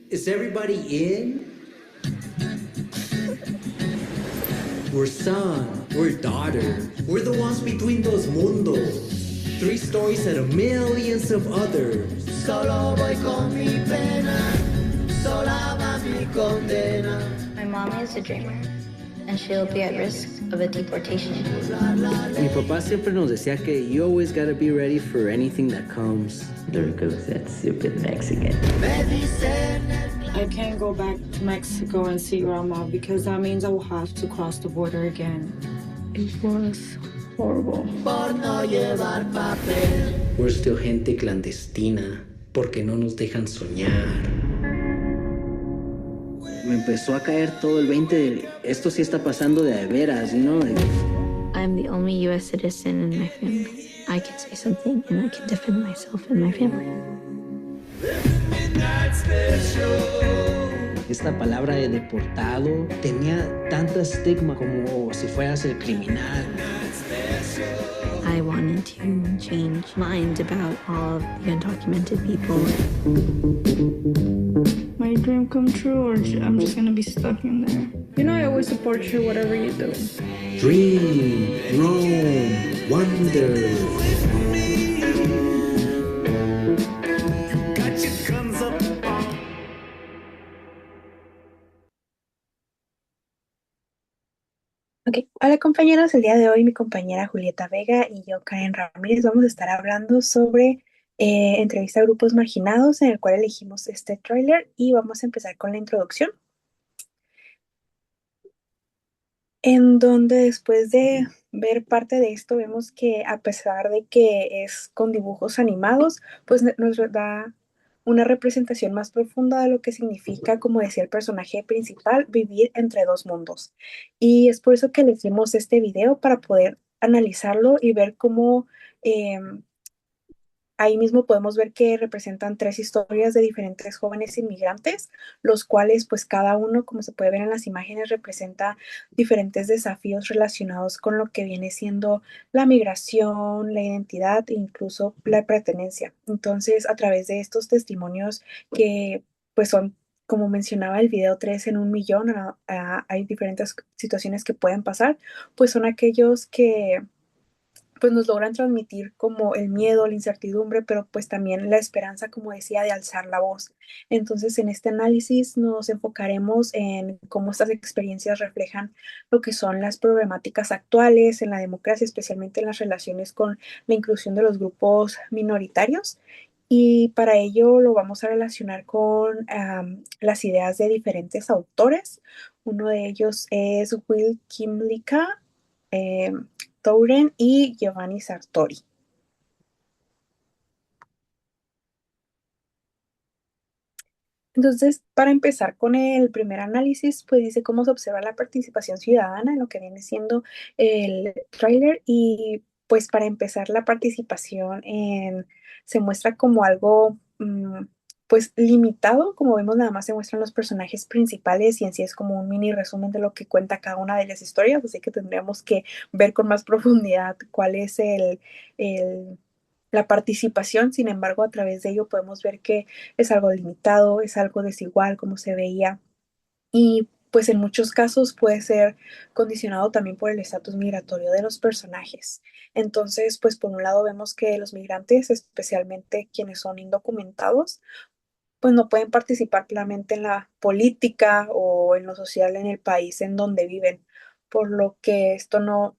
Is everybody in? We're son, we're daughter, we're the ones between those mundos. Three stories out of millions of others. Solo voy con mi pena, sola va mi condena. My mom is a dreamer, and she'll be at risk of a deportation. Mi papá siempre nos decía que you always gotta be ready for anything that comes. There goes that stupid Mexican. I can't go back to Mexico and see Grandma because that means I will have to cross the border again. It was horrible. Por no llevar papel. We're still gente clandestina porque no nos dejan soñar. Me empezó a caer todo el 20 de esto sí está pasando de veras, ¿no? I'm the only U.S. citizen in my family. I can say something and I can defend myself and my family. Esta palabra de deportado tenía tanto estigma como si fueras el criminal. I wanted to change minds about all of the undocumented people. My dream come true, or I'm just gonna be stuck in there. You know, I always support you, whatever you do. Dream, roam, wonder. Ok, hola compañeros, el día de hoy mi compañera Julieta Vega y yo, Karen Ramírez, vamos a estar hablando sobre entrevista a grupos marginados, en el cual elegimos este tráiler y vamos a empezar con la introducción, en donde después de ver parte de esto vemos que a pesar de que es con dibujos animados, pues nos da una representación más profunda de lo que significa, como decía el personaje principal, vivir entre dos mundos. Y es por eso que elegimos este video para poder analizarlo y ver cómo ahí mismo podemos ver que representan tres historias de diferentes jóvenes inmigrantes, los cuales pues cada uno, como se puede ver en las imágenes, representa diferentes desafíos relacionados con lo que viene siendo la migración, la identidad e incluso la pertenencia. Entonces, a través de estos testimonios que pues son, como mencionaba el video, 3 en 1 millón, hay diferentes situaciones que pueden pasar, pues son aquellos que pues nos logran transmitir como el miedo, la incertidumbre, pero pues también la esperanza, como decía, de alzar la voz. Entonces, en este análisis nos enfocaremos en cómo estas experiencias reflejan lo que son las problemáticas actuales en la democracia, especialmente en las relaciones con la inclusión de los grupos minoritarios. Y para ello lo vamos a relacionar con las ideas de diferentes autores. Uno de ellos es Will Kimlicka, eh, Touren y Giovanni Sartori. Entonces, para empezar con el primer análisis, pues dice cómo se observa la participación ciudadana en lo que viene siendo el tráiler y pues para empezar la participación se muestra como algo pues limitado, como vemos nada más se muestran los personajes principales y en sí es como un mini resumen de lo que cuenta cada una de las historias, así que tendríamos que ver con más profundidad cuál es el la participación. Sin embargo, a través de ello podemos ver que es algo limitado, es algo desigual, como se veía, y pues en muchos casos puede ser condicionado también por el estatus migratorio de los personajes. Entonces, pues por un lado vemos que los migrantes, especialmente quienes son indocumentados, pues no pueden participar plenamente en la política o en lo social en el país en donde viven, por lo que esto no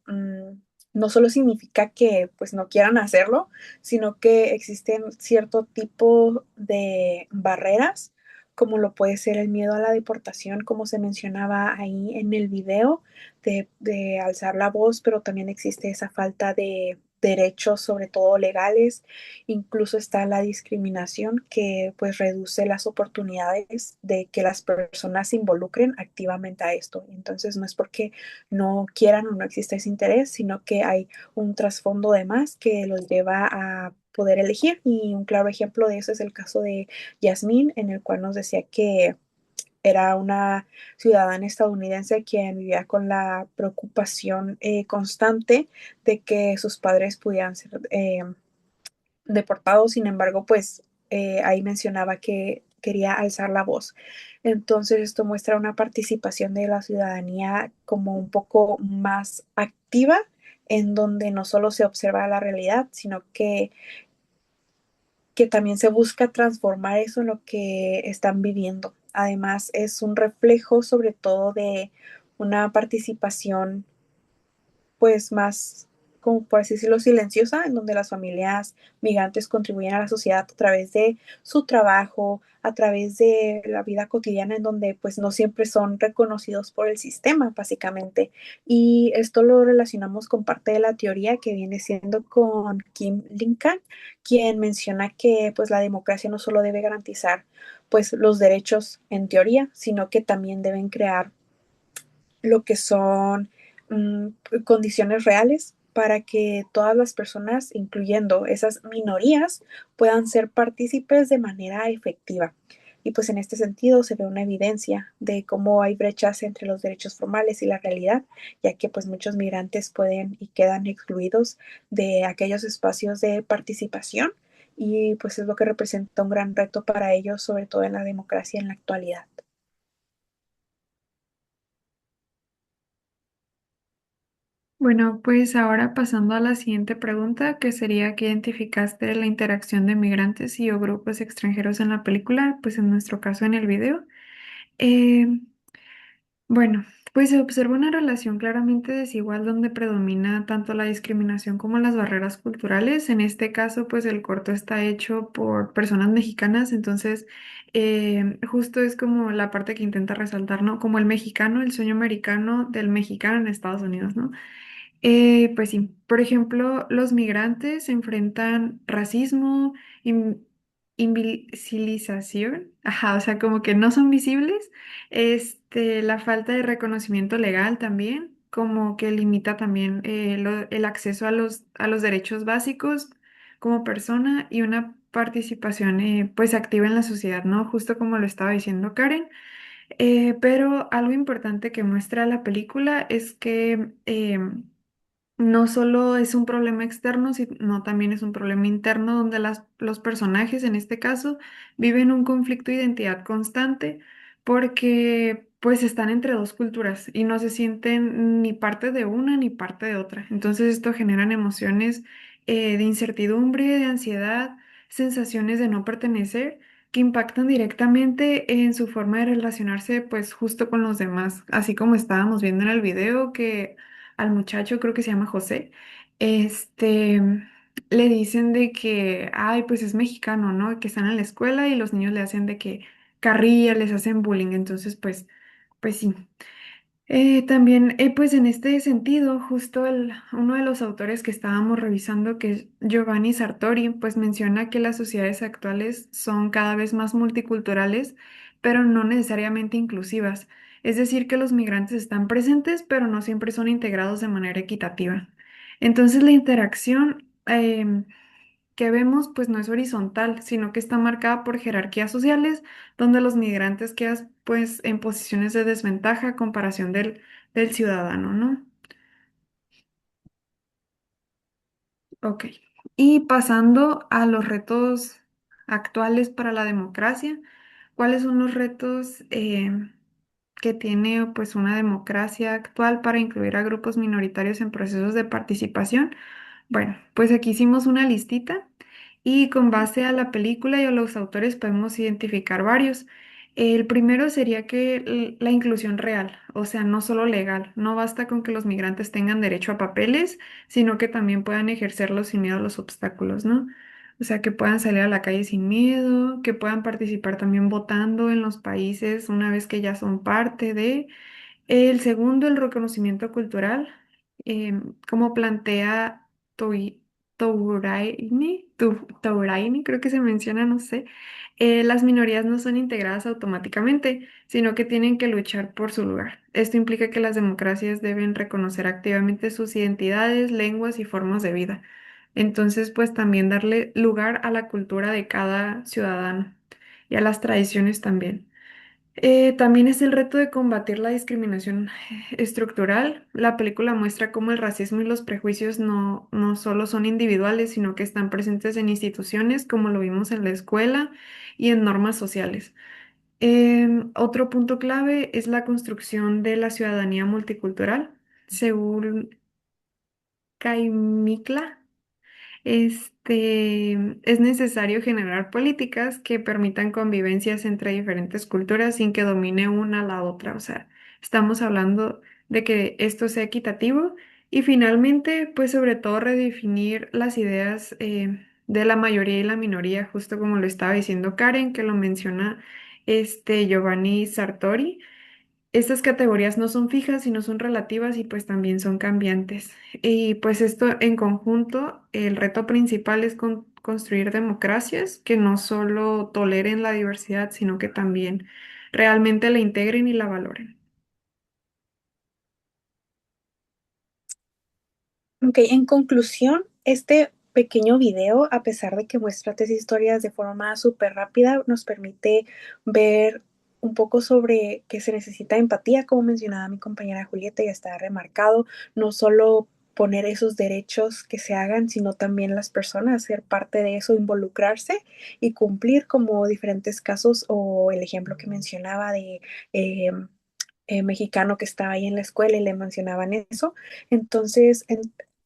solo significa que pues no quieran hacerlo, sino que existen cierto tipo de barreras, como lo puede ser el miedo a la deportación, como se mencionaba ahí en el video, de alzar la voz, pero también existe esa falta de derechos, sobre todo legales. Incluso está la discriminación que pues reduce las oportunidades de que las personas se involucren activamente a esto. Entonces no es porque no quieran o no exista ese interés, sino que hay un trasfondo de más que los lleva a poder elegir. Y un claro ejemplo de eso es el caso de Yasmín, en el cual nos decía que era una ciudadana estadounidense quien vivía con la preocupación constante de que sus padres pudieran ser deportados. Sin embargo, pues ahí mencionaba que quería alzar la voz. Entonces, esto muestra una participación de la ciudadanía como un poco más activa, en donde no solo se observa la realidad, sino que también se busca transformar eso en lo que están viviendo. Además, es un reflejo sobre todo de una participación pues más, como por así decirlo, silenciosa, en donde las familias migrantes contribuyen a la sociedad a través de su trabajo, a través de la vida cotidiana, en donde pues no siempre son reconocidos por el sistema, básicamente. Y esto lo relacionamos con parte de la teoría que viene siendo con Kim Lincoln, quien menciona que pues la democracia no solo debe garantizar pues los derechos en teoría, sino que también deben crear lo que son mm, condiciones reales para que todas las personas, incluyendo esas minorías, puedan ser partícipes de manera efectiva. Y pues en este sentido se ve una evidencia de cómo hay brechas entre los derechos formales y la realidad, ya que pues muchos migrantes pueden y quedan excluidos de aquellos espacios de participación y pues es lo que representa un gran reto para ellos, sobre todo en la democracia en la actualidad. Bueno, pues ahora pasando a la siguiente pregunta, que sería ¿qué identificaste de la interacción de migrantes y o grupos extranjeros en la película? Pues en nuestro caso en el video. Eh, bueno, pues se observa una relación claramente desigual donde predomina tanto la discriminación como las barreras culturales. En este caso, pues el corto está hecho por personas mexicanas, entonces justo es como la parte que intenta resaltar, ¿no? Como el mexicano, el sueño americano del mexicano en Estados Unidos, ¿no? Pues sí, por ejemplo, los migrantes enfrentan racismo, in- invisibilización, ajá, o sea, como que no son visibles, la falta de reconocimiento legal también, como que limita también el acceso a los derechos básicos como persona y una participación pues activa en la sociedad, ¿no? Justo como lo estaba diciendo Karen. Pero algo importante que muestra la película es que no solo es un problema externo, sino también es un problema interno donde los personajes, en este caso, viven un conflicto de identidad constante porque pues están entre dos culturas y no se sienten ni parte de una ni parte de otra. Entonces esto generan emociones de incertidumbre, de ansiedad, sensaciones de no pertenecer que impactan directamente en su forma de relacionarse pues justo con los demás, así como estábamos viendo en el video que al muchacho, creo que se llama José, este, le dicen de que, ay, pues es mexicano, ¿no? Que están en la escuela y los niños le hacen de que carrilla, les hacen bullying, entonces, pues sí. También, pues en este sentido, justo uno de los autores que estábamos revisando, que es Giovanni Sartori, pues menciona que las sociedades actuales son cada vez más multiculturales, pero no necesariamente inclusivas. Es decir, que los migrantes están presentes, pero no siempre son integrados de manera equitativa. Entonces, la interacción que vemos, pues no es horizontal, sino que está marcada por jerarquías sociales, donde los migrantes quedan, pues, en posiciones de desventaja a comparación del ciudadano, ¿no? Ok. Y pasando a los retos actuales para la democracia, ¿cuáles son los retos que tiene, pues, una democracia actual para incluir a grupos minoritarios en procesos de participación? Bueno, pues aquí hicimos una listita y con base a la película y a los autores podemos identificar varios. El primero sería que la inclusión real, o sea, no solo legal. No basta con que los migrantes tengan derecho a papeles, sino que también puedan ejercerlos sin miedo a los obstáculos, ¿no? O sea, que puedan salir a la calle sin miedo, que puedan participar también votando en los países una vez que ya son parte de. El segundo, el reconocimiento cultural, como plantea Toi- Touraine, creo que se menciona, no sé, las minorías no son integradas automáticamente, sino que tienen que luchar por su lugar. Esto implica que las democracias deben reconocer activamente sus identidades, lenguas y formas de vida. Entonces, pues también darle lugar a la cultura de cada ciudadano y a las tradiciones también. También es el reto de combatir la discriminación estructural. La película muestra cómo el racismo y los prejuicios no solo son individuales, sino que están presentes en instituciones, como lo vimos en la escuela y en normas sociales. Otro punto clave es la construcción de la ciudadanía multicultural. Según Kaimikla, es necesario generar políticas que permitan convivencias entre diferentes culturas sin que domine una a la otra. O sea, estamos hablando de que esto sea equitativo y finalmente, pues sobre todo redefinir las ideas de la mayoría y la minoría, justo como lo estaba diciendo Karen, que lo menciona Giovanni Sartori. Estas categorías no son fijas, sino son relativas y pues también son cambiantes. Y pues esto en conjunto, el reto principal es construir democracias que no solo toleren la diversidad, sino que también realmente la integren y la valoren. Ok, en conclusión, este pequeño video, a pesar de que muestra tres historias de forma súper rápida, nos permite ver un poco sobre que se necesita empatía, como mencionaba mi compañera Julieta, ya está remarcado, no solo poner esos derechos que se hagan, sino también las personas ser parte de eso, involucrarse y cumplir como diferentes casos o el ejemplo que mencionaba de eh, mexicano que estaba ahí en la escuela y le mencionaban eso. Entonces,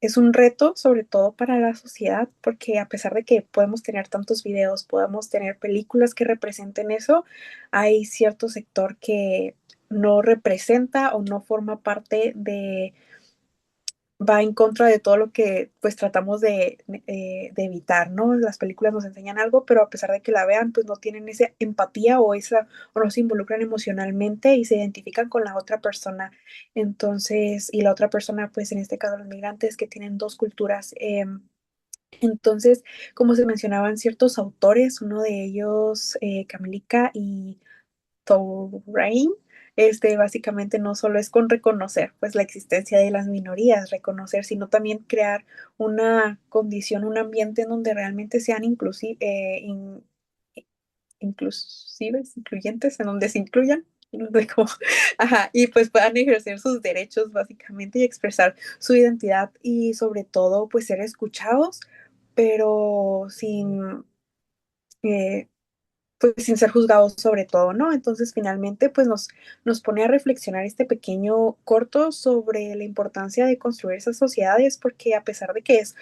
es un reto, sobre todo para la sociedad, porque a pesar de que podemos tener tantos videos, podemos tener películas que representen eso, hay cierto sector que no representa o no forma parte de va en contra de todo lo que pues tratamos de evitar, ¿no? Las películas nos enseñan algo, pero a pesar de que la vean, pues no tienen esa empatía o no se involucran emocionalmente y se identifican con la otra persona. Entonces, y la otra persona, pues en este caso los migrantes que tienen dos culturas. Entonces, como se mencionaban ciertos autores, uno de ellos, Camilica y Touraine, básicamente no solo es con reconocer pues la existencia de las minorías, reconocer, sino también crear una condición, un ambiente en donde realmente sean inclusives, incluyentes, en donde se incluyan, no sé cómo, ajá, y pues puedan ejercer sus derechos básicamente y expresar su identidad y sobre todo pues ser escuchados, pero eh, pues sin ser juzgados sobre todo, ¿no? Entonces finalmente pues nos pone a reflexionar este pequeño corto sobre la importancia de construir esas sociedades porque a pesar de que es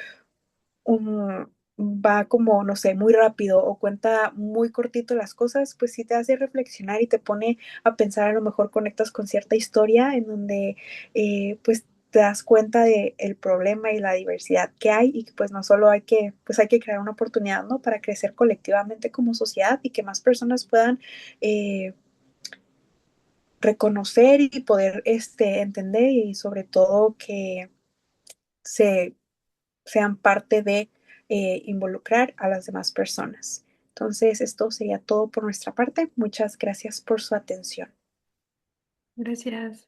va como, no sé, muy rápido o cuenta muy cortito las cosas, pues sí te hace reflexionar y te pone a pensar, a lo mejor conectas con cierta historia en donde pues te das cuenta de el problema y la diversidad que hay y que pues no solo hay que, pues hay que crear una oportunidad, ¿no? Para crecer colectivamente como sociedad y que más personas puedan eh, reconocer y poder entender y sobre todo que se sean parte de involucrar a las demás personas. Entonces, esto sería todo por nuestra parte. Muchas gracias por su atención. Gracias.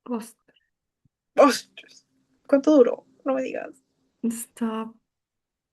Post. ¡Ostras! ¿Cuánto duró? No me digas. Stop.